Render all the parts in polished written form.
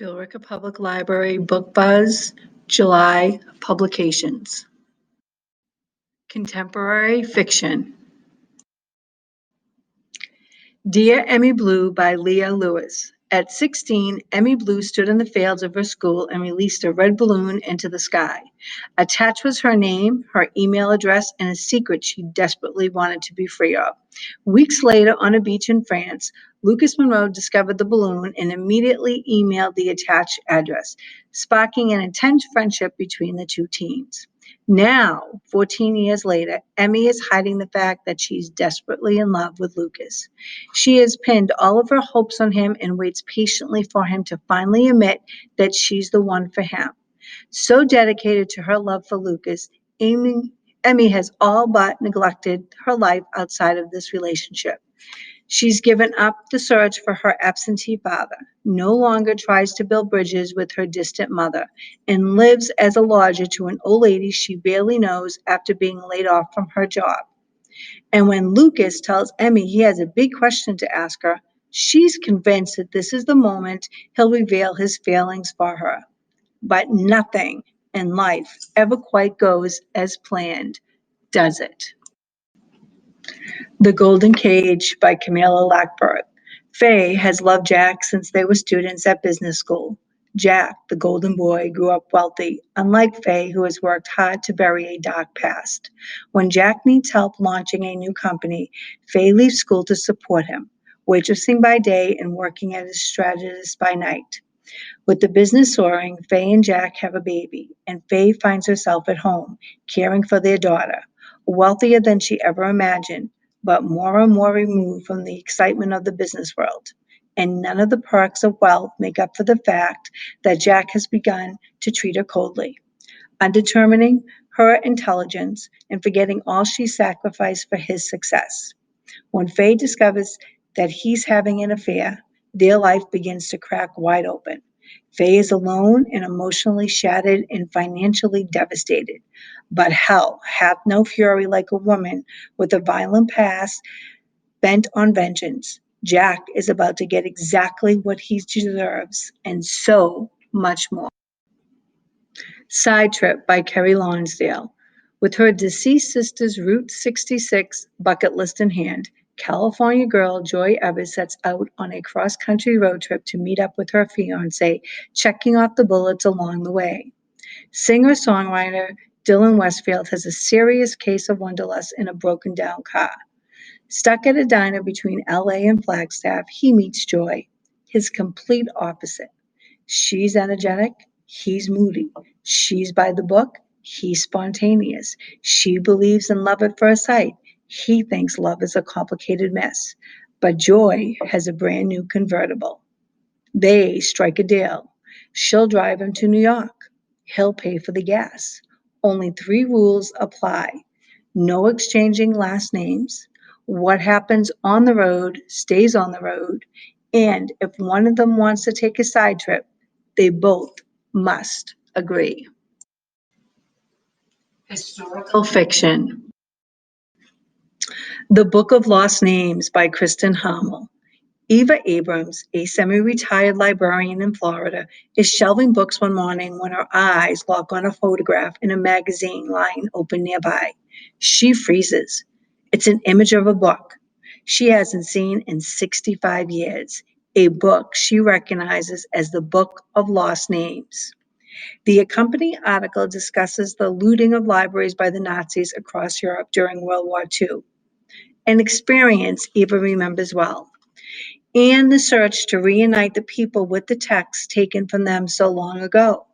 Billerica Public Library Book Buzz, July publications. Contemporary fiction. Dear Emmy Blue by Lia Louis. At 16, Emmy Blue stood in the fields of her school and released a red balloon into the sky. Attached was her name, her email address, and a secret she desperately wanted to be free of. Weeks later, on a beach in France, Lucas Monroe discovered the balloon and immediately emailed the attached address, sparking an intense friendship between the two teens. Now, 14 years later, Emmy is hiding the fact that she's desperately in love with Lucas. She has pinned all of her hopes on him and waits patiently for him to finally admit that she's the one for him. So dedicated to her love for Lucas, Emmy has all but neglected her life outside of this relationship. She's given up the search for her absentee father, no longer tries to build bridges with her distant mother, and lives as a lodger to an old lady she barely knows after being laid off from her job. And when Lucas tells Emmy he has a big question to ask her, she's convinced that this is the moment he'll reveal his feelings for her. But nothing in life ever quite goes as planned, does it? The Golden Cage by Camilla Lackberg. Faye has loved Jack since they were students at business school. Jack, the golden boy, grew up wealthy, unlike Faye, who has worked hard to bury a dark past. When Jack needs help launching a new company, Faye leaves school to support him, waitressing by day and working as a strategist by night. With the business soaring, Faye and Jack have a baby, and Faye finds herself at home, caring for their daughter, wealthier than she ever imagined, but more and more removed from the excitement of the business world. And none of the perks of wealth make up for the fact that Jack has begun to treat her coldly, undetermining her intelligence and forgetting all she sacrificed for his success. When Faye discovers that he's having an affair, their life begins to crack wide open. Faye is alone and emotionally shattered and financially devastated. But hell hath no fury like a woman with a violent past bent on vengeance. Jack is about to get exactly what he deserves and so much more. Side Trip by Kerry Lonsdale. With her deceased sister's Route 66 bucket list in hand, California girl Joy Evers sets out on a cross-country road trip to meet up with her fiancé, checking off the bullets along the way. Singer-songwriter Dylan Westfield has a serious case of wanderlust in a broken-down car. Stuck at a diner between LA and Flagstaff, he meets Joy, his complete opposite. She's energetic, he's moody. She's by the book, he's spontaneous. She believes in love at first sight. He thinks love is a complicated mess. But Joy has a brand new convertible. They strike a deal. She'll drive him to New York. He'll pay for the gas. Only 3 rules apply. No exchanging last names. What happens on the road stays on the road. And if one of them wants to take a side trip, they both must agree. Historical fiction. The Book of Lost Names by KRISTIN HARMEL. Eva Abrams, a semi-retired librarian in Florida, is shelving books one morning when her eyes lock on a photograph in a magazine lying open nearby. She freezes. It's an image of a book she hasn't seen in 65 years, a book she recognizes as the Book of Lost Names. The accompanying article discusses the looting of libraries by the Nazis across Europe during World War II, an experience Eva remembers well, and the search to reunite the people with the texts taken from them so long ago.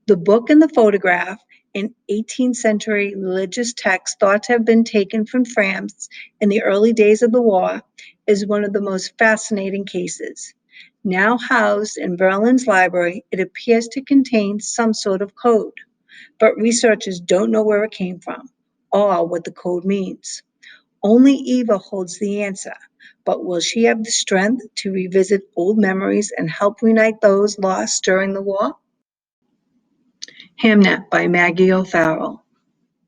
The book and the photograph, an 18th century religious text thought to have been taken from France in the early days of the war, is one of the most fascinating cases. Now housed in Berlin's library, it appears to contain some sort of code, but researchers don't know where it came from or what the code means. Only Eva holds the answer, but will she have the strength to revisit old memories and help reunite those lost during the war? Hamnet by Maggie O'Farrell.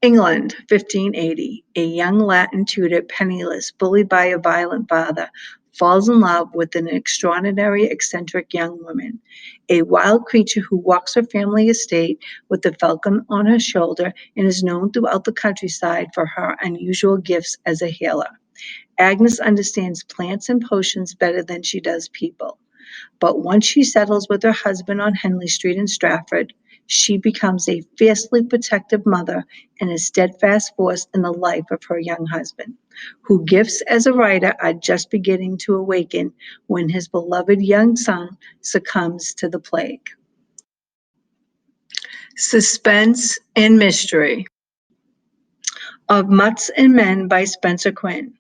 England, 1580. A young Latin tutor, penniless, bullied by a violent father, falls in love with an extraordinary, eccentric young woman, a wild creature who walks her family estate with a falcon on her shoulder and is known throughout the countryside for her unusual gifts as a healer. Agnes understands plants and potions better than she does people. But once she settles with her husband on Henley Street in Stratford, she becomes a fiercely protective mother and a steadfast force in the life of her young husband, whose gifts as a writer are just beginning to awaken when his beloved young son succumbs to the plague. Suspense and Mystery of Mutts and Men by Spencer Quinn.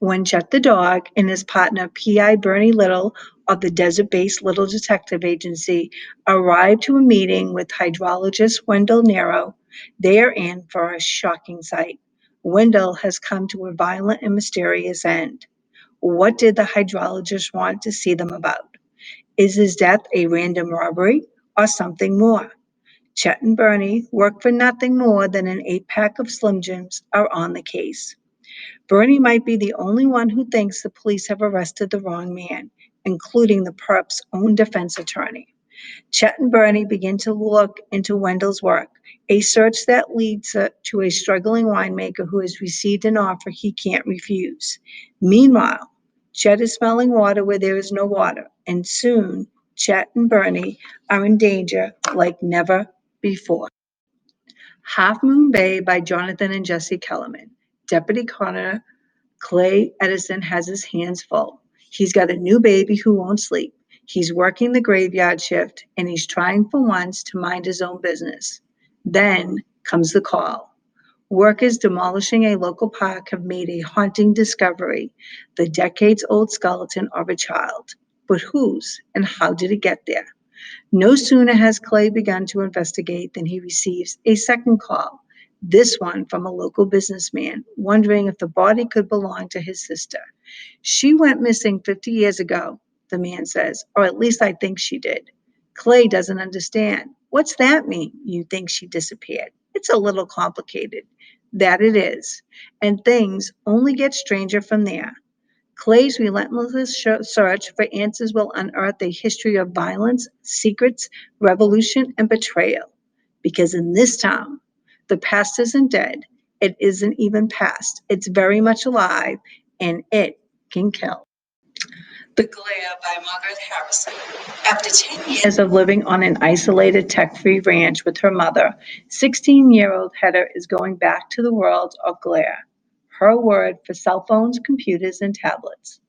When Chet the dog and his partner P.I. Bernie Little of the desert-based Little Detective Agency arrive to a meeting with hydrologist Wendell Nero, they are in for a shocking sight. Wendell has come to a violent and mysterious end. What did the hydrologist want to see them about? Is his death a random robbery or something more? Chet and Bernie work for nothing more than an 8-pack of Slim Jims are on the case. Bernie might be the only one who thinks the police have arrested the wrong man, including the perp's own defense attorney. Chet and Bernie begin to look into Wendell's work, a search that leads to a struggling winemaker who has received an offer he can't refuse. Meanwhile, Chet is smelling water where there is no water, and soon Chet and Bernie are in danger like never before. Half Moon Bay by Jonathan and Jesse Kellerman. Deputy Coroner Clay Edison has his hands full. He's got a new baby who won't sleep. He's working the graveyard shift, and he's trying for once to mind his own business. Then comes the call. Workers demolishing a local park have made a haunting discovery, the decades-old skeleton of a child. But whose, and how did it get there? No sooner has Clay begun to investigate than he receives a second call, this one from a local businessman, wondering if the body could belong to his sister. She went missing 50 years ago, the man says, or at least I think she did. Clay doesn't understand. What's that mean? You think she disappeared? It's a little complicated. That it is. And things only get stranger from there. Clay's relentless search for answers will unearth a history of violence, secrets, revolution, and betrayal. Because in this town, the past isn't dead. It isn't even past. It's very much alive, and it can kill. The Glare by Margaret Harrison. After 10 years of living on an isolated tech-free ranch with her mother, 16-year-old Heather is going back to the world of glare, her word for cell phones, computers, and tablets.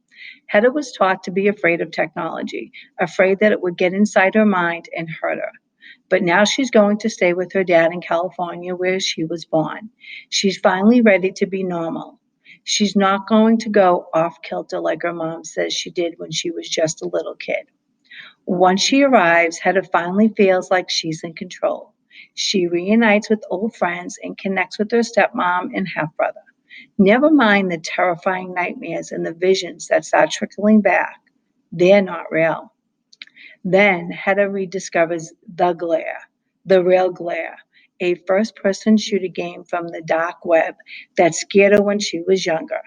Heather was taught to be afraid of technology, afraid that it would get inside her mind and hurt her. But now she's going to stay with her dad in California where she was born. She's finally ready to be normal. She's not going to go off kilter like her mom says she did when she was just a little kid. Once she arrives, Hedda finally feels like she's in control. She reunites with old friends and connects with her stepmom and half-brother. Never mind the terrifying nightmares and the visions that start trickling back. They're not real. Then Hedda rediscovers The Glare, The Real Glare, a first-person shooter game from the dark web that scared her when she was younger.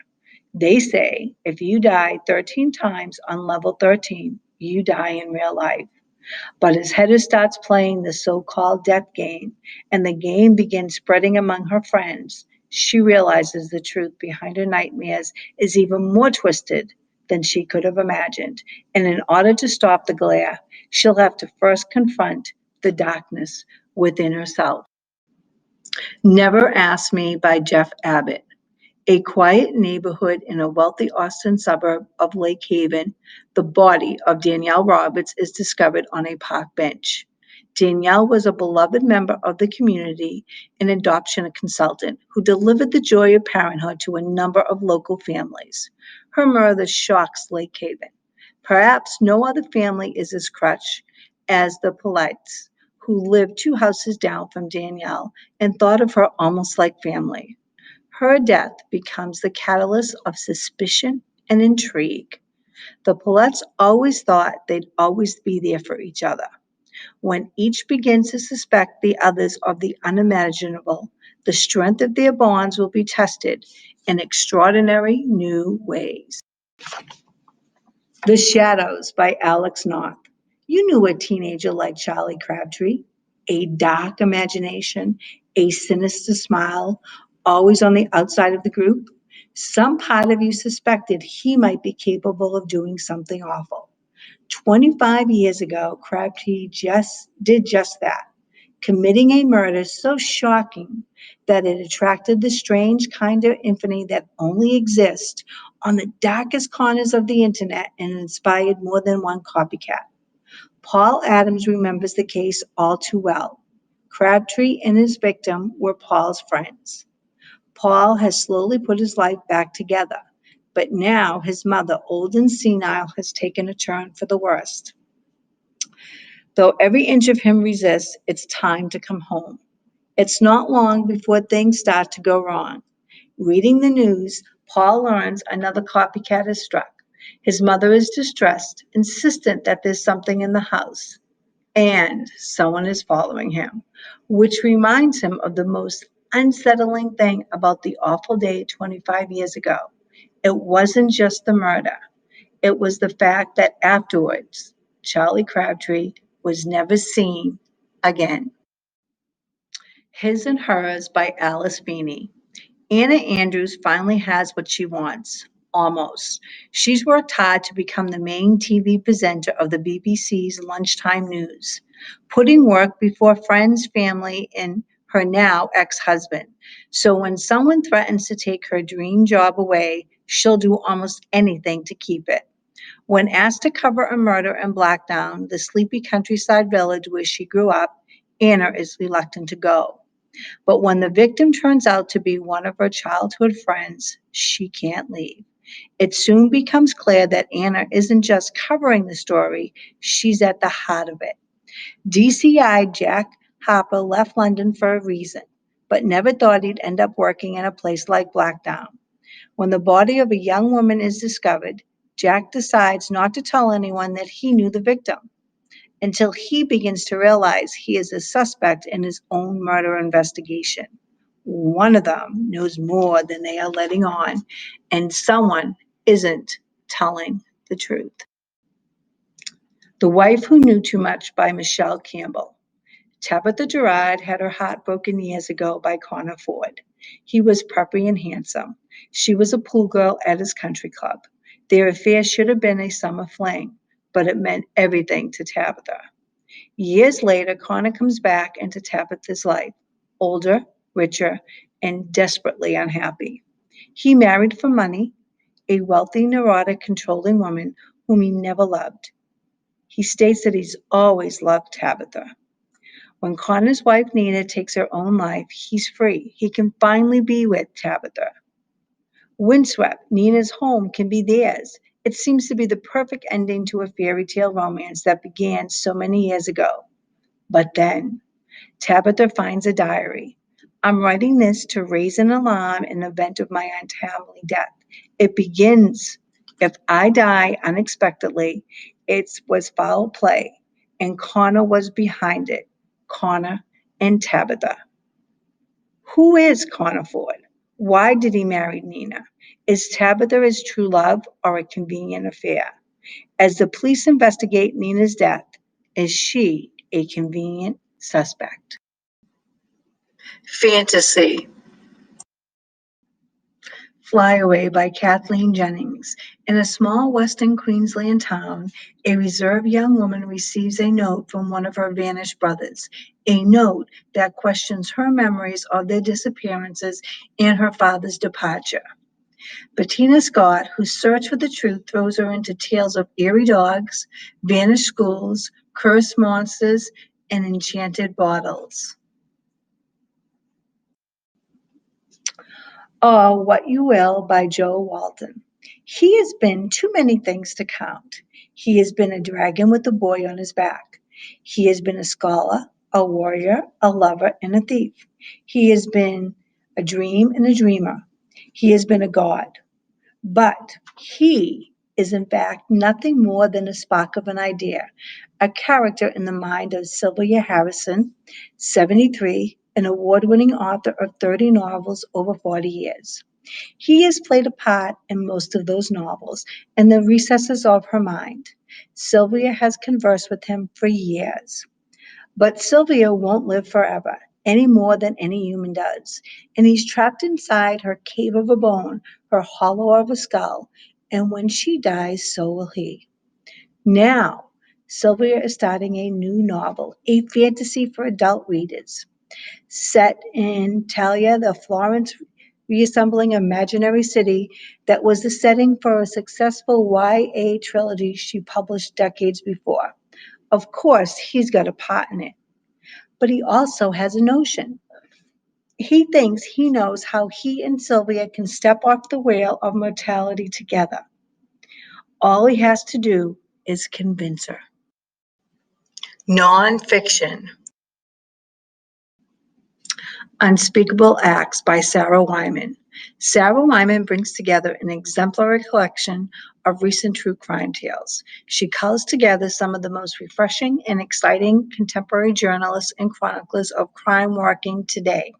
They say if you die 13 times on level 13, you die in real life. But as Hedda starts playing the so-called death game and the game begins spreading among her friends, she realizes the truth behind her nightmares is even more twisted than she could have imagined. And in order to stop the glare, she'll have to first confront the darkness within herself. Never Ask Me by Jeff Abbott. A quiet neighborhood in a wealthy Austin suburb of Lake Haven, the body of Danielle Roberts is discovered on a park bench. Danielle was a beloved member of the community, an adoption consultant who delivered the joy of parenthood to a number of local families. Her murder shocks Lake Haven. Perhaps no other family is as crushed as the Polites, who lived 2 houses down from Danielle and thought of her almost like family. Her death becomes the catalyst of suspicion and intrigue. The Paulettes always thought they'd always be there for each other. When each begins to suspect the others of the unimaginable, the strength of their bonds will be tested in extraordinary new ways. The Shadows by Alex North. You knew a teenager like Charlie Crabtree. A dark imagination, a sinister smile, always on the outside of the group. Some part of you suspected he might be capable of doing something awful. 25 years ago, Crabtree did just that, committing a murder so shocking that it attracted the strange kind of infamy that only exists on the darkest corners of the internet and inspired more than one copycat. Paul Adams remembers the case all too well. Crabtree and his victim were Paul's friends. Paul has slowly put his life back together, but now his mother, old and senile, has taken a turn for the worst. Though every inch of him resists, it's time to come home. It's not long before things start to go wrong. Reading the news, Paul learns another copycat is struck. His mother is distressed, insistent that there's something in the house, and someone is following him, which reminds him of the most unsettling thing about the awful day 25 years ago. It wasn't just the murder, it was the fact that afterwards, Charlie Crabtree was never seen again. His and Hers by Alice Feeney. Anna Andrews finally has what she wants. Almost. She's worked hard to become the main TV presenter of the BBC's lunchtime news, putting work before friends, family, and her now ex husband. So when someone threatens to take her dream job away, she'll do almost anything to keep it. When asked to cover a murder in Blackdown, the sleepy countryside village where she grew up, Anna is reluctant to go. But when the victim turns out to be one of her childhood friends, she can't leave. It soon becomes clear that Anna isn't just covering the story, she's at the heart of it. DCI Jack Harper left London for a reason, but never thought he'd end up working in a place like Blackdown. When the body of a young woman is discovered, Jack decides not to tell anyone that he knew the victim until he begins to realize he is a suspect in his own murder investigation. One of them knows more than they are letting on, and someone isn't telling the truth. The Wife Who Knew Too Much by Michelle Campbell. Tabitha Gerard had her heart broken years ago by Connor Ford. He was preppy and handsome. She was a pool girl at his country club. Their affair should have been a summer fling, but it meant everything to Tabitha. Years later, Connor comes back into Tabitha's life, older, richer, and desperately unhappy. He married for money, a wealthy, neurotic, controlling woman whom he never loved. He states that he's always loved Tabitha. When Connor's wife Nina takes her own life, he's free. He can finally be with Tabitha. Windswept, Nina's home can be theirs. It seems to be the perfect ending to a fairy tale romance that began so many years ago. But then, Tabitha finds a diary. I'm writing this to raise an alarm in the event of my untimely death. It begins, if I die unexpectedly, it was foul play, and Connor was behind it. Connor and Tabitha. Who is Connor Ford? Why did he marry Nina? Is Tabitha his true love or a convenient affair? As the police investigate Nina's death, is she a convenient suspect? Fantasy. Flyaway by Kathleen Jennings. In a small western Queensland town, a reserved young woman receives a note from one of her vanished brothers, a note that questions her memories of their disappearances and her father's departure. Bettina Scott, whose search for the truth throws her into tales of eerie dogs, vanished schools, cursed monsters, and enchanted bottles. Oh, What You Will by Joe Walton. He has been too many things to count. He has been a dragon with a boy on his back. He has been a scholar, a warrior, a lover, and a thief. He has been a dream and a dreamer. He has been a god. But he is, in fact, nothing more than a spark of an idea, a character in the mind of Sylvia Harrison, 73, an award winning author of 30 novels over 40 years. He has played a part in most of those novels in the recesses of her mind. Sylvia has conversed with him for years. But Sylvia won't live forever, any more than any human does. And he's trapped inside her cave of a bone, her hollow of a skull. And when she dies, so will he. Now, Sylvia is starting a new novel, a fantasy for adult readers. Set in Talia, the Florence reassembling imaginary city that was the setting for a successful YA trilogy she published decades before. Of course, he's got a part in it, but he also has a notion. He thinks he knows how he and Sylvia can step off the whale of mortality together. All he has to do is convince her. Nonfiction. Unspeakable Acts by Sarah Wyman. Sarah Wyman brings together an exemplary collection of recent true crime tales. She culls together some of the most refreshing and exciting contemporary journalists and chroniclers of crime working today.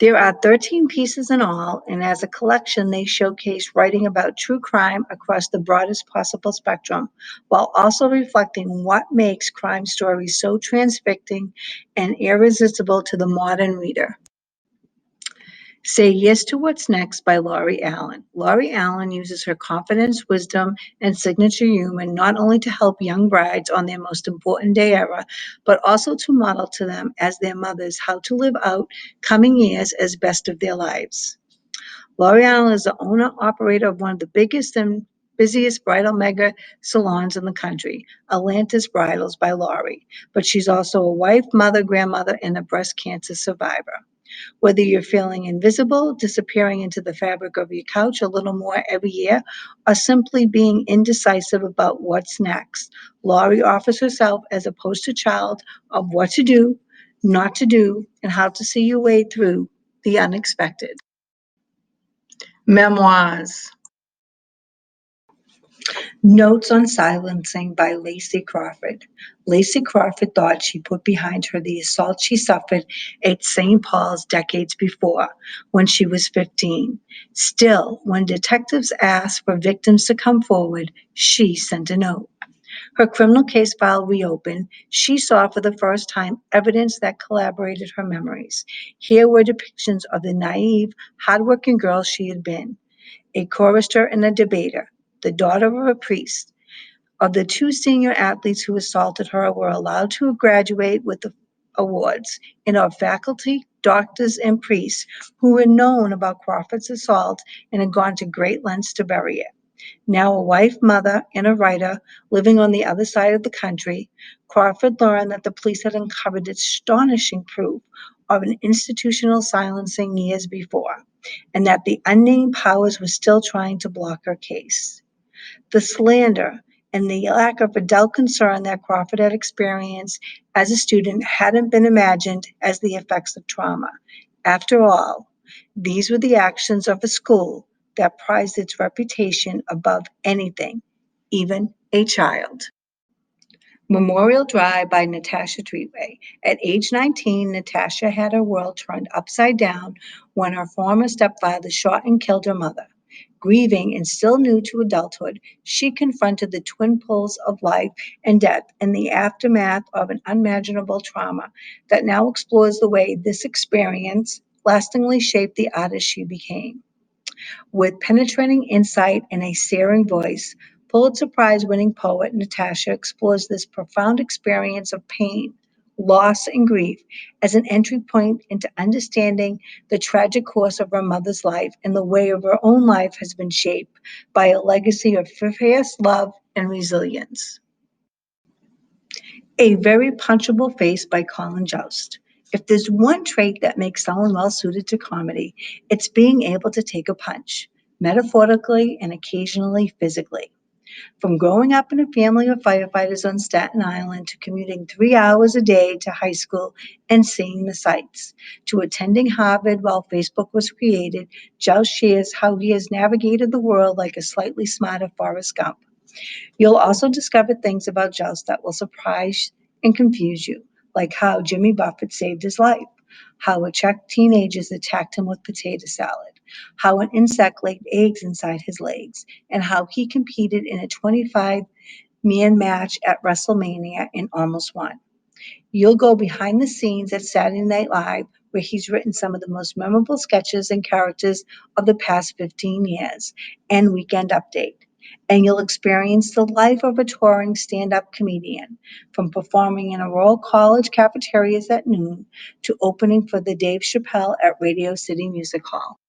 There are 13 pieces in all, and as a collection, they showcase writing about true crime across the broadest possible spectrum, while also reflecting what makes crime stories so transfixing and irresistible to the modern reader. Say Yes to What's Next by Laurie Allen. Laurie Allen uses her confidence, wisdom, and signature humor not only to help young brides on their most important day ever, but also to model to them as their mothers how to live out coming years as best of their lives. Laurie Allen is the owner operator of one of the biggest and busiest bridal mega salons in the country, Atlantis Bridals by Laurie. But she's also a wife, mother, grandmother, and a breast cancer survivor. Whether you're feeling invisible, disappearing into the fabric of your couch a little more every year, or simply being indecisive about what's next, Laurie offers herself as a poster child of what to do, not to do, and how to see your way through the unexpected. Memoirs. Notes on Silencing by Lacey Crawford. Lacey Crawford thought she put behind her the assault she suffered at St. Paul's decades before, when she was 15. Still, when detectives asked for victims to come forward, she sent a note. Her criminal case file reopened. She saw for the first time evidence that corroborated her memories. Here were depictions of the naive, hardworking girl she had been, a chorister and a debater, the daughter of a priest. Of the two senior athletes who assaulted her were allowed to graduate with the awards, and of faculty, doctors, and priests who were known about Crawford's assault and had gone to great lengths to bury it. Now a wife, mother, and a writer living on the other side of the country, Crawford learned that the police had uncovered astonishing proof of an institutional silencing years before, and that the unnamed powers were still trying to block her case. The slander and the lack of adult concern that Crawford had experienced as a student hadn't been imagined as the effects of trauma. After all, these were the actions of a school that prized its reputation above anything, even a child. Memorial Drive by Natasha Treatway. At age 19, Natasha had her world turned upside down when her former stepfather shot and killed her mother. Grieving and still new to adulthood, she confronted the twin poles of life and death in the aftermath of an unimaginable trauma that now explores the way this experience lastingly shaped the artist she became. With penetrating insight and a searing voice, Pulitzer Prize winning poet Natasha explores this profound experience of pain, loss, and grief as an entry point into understanding the tragic course of her mother's life and the way of her own life has been shaped by a legacy of fierce love and resilience. A Very Punchable Face by Colin Jost. If there's one trait that makes someone well suited to comedy, it's being able to take a punch, metaphorically and occasionally physically. From growing up in a family of firefighters on Staten Island to commuting 3 hours a day to high school and seeing the sights, to attending Harvard while Facebook was created, Joust shares how he has navigated the world like a slightly smarter Forrest Gump. You'll also discover things about Joust that will surprise and confuse you, like how Jimmy Buffett saved his life, how a Czech teenagers attacked him with potato salad, how an insect laid eggs inside his legs, and how he competed in a 25-man match at WrestleMania and almost won. You'll go behind the scenes at Saturday Night Live, where he's written some of the most memorable sketches and characters of the past 15 years, and Weekend Update. And you'll experience the life of a touring stand up comedian, from performing in a Royal College cafeterias at noon to opening for the Dave Chappelle at Radio City Music Hall.